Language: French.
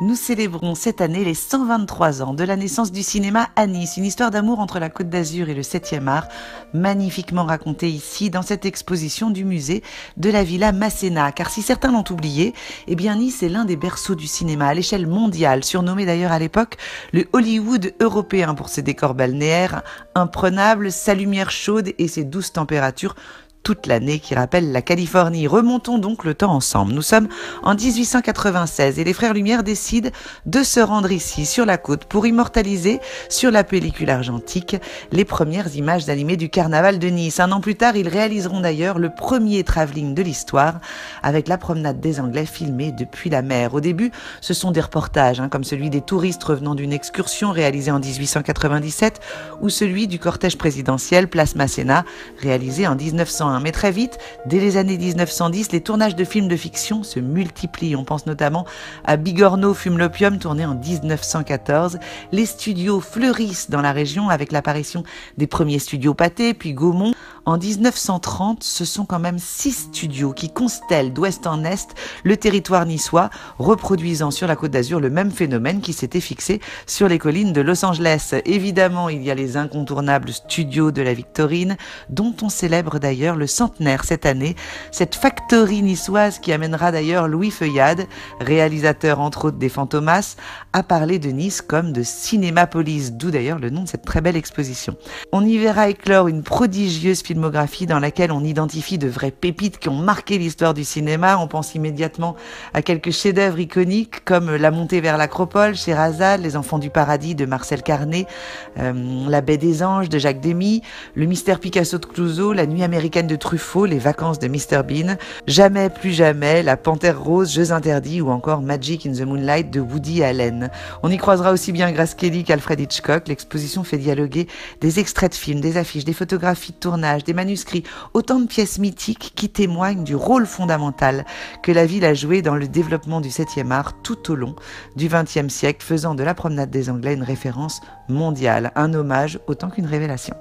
Nous célébrons cette année les 123 ans de la naissance du cinéma à Nice, une histoire d'amour entre la Côte d'Azur et le 7e art, magnifiquement racontée ici dans cette exposition du musée de la Villa Masséna. Car si certains l'ont oublié, eh bien Nice est l'un des berceaux du cinéma à l'échelle mondiale, surnommé d'ailleurs à l'époque le Hollywood européen pour ses décors balnéaires imprenables, sa lumière chaude et ses douces températures toute l'année qui rappelle la Californie. Remontons donc le temps ensemble. Nous sommes en 1896 et les frères Lumière décident de se rendre ici, sur la côte, pour immortaliser sur la pellicule argentique les premières images animées du carnaval de Nice. Un an plus tard, ils réaliseront d'ailleurs le premier travelling de l'histoire avec la promenade des Anglais filmée depuis la mer. Au début, ce sont des reportages, comme celui des touristes revenant d'une excursion réalisée en 1897 ou celui du cortège présidentiel Place Masséna réalisé en 1901. Mais très vite, dès les années 1910, les tournages de films de fiction se multiplient. On pense notamment à Bigorneau fume l'opium, tourné en 1914. Les studios fleurissent dans la région avec l'apparition des premiers studios Pathé, puis Gaumont. En 1930, ce sont quand même 6 studios qui constellent d'ouest en est le territoire niçois, reproduisant sur la Côte d'Azur le même phénomène qui s'était fixé sur les collines de Los Angeles. Évidemment, il y a les incontournables studios de la Victorine, dont on célèbre d'ailleurs le centenaire cette année, cette factory niçoise qui amènera d'ailleurs Louis Feuillade, réalisateur entre autres des Fantomas, à parler de Nice comme de Cinémapolis, d'où d'ailleurs le nom de cette très belle exposition. On y verra éclore une prodigieuse filmographie dans laquelle on identifie de vraies pépites qui ont marqué l'histoire du cinéma. On pense immédiatement à quelques chefs-d'œuvre iconiques comme La montée vers l'Acropole, Sherazade, Les enfants du paradis de Marcel Carné, La baie des anges de Jacques Demy, Le mystère Picasso de Clouseau, La nuit américaine de Truffaut, Les vacances de Mr Bean, Jamais plus jamais, La panthère rose, Jeux interdits ou encore Magic in the Moonlight de Woody Allen. On y croisera aussi bien Grace Kelly qu'Alfred Hitchcock. L'exposition fait dialoguer des extraits de films, des affiches, des photographies de tournage, des manuscrits, autant de pièces mythiques qui témoignent du rôle fondamental que la ville a joué dans le développement du 7e art tout au long du XXe siècle, faisant de la promenade des Anglais une référence mondiale, un hommage autant qu'une révélation.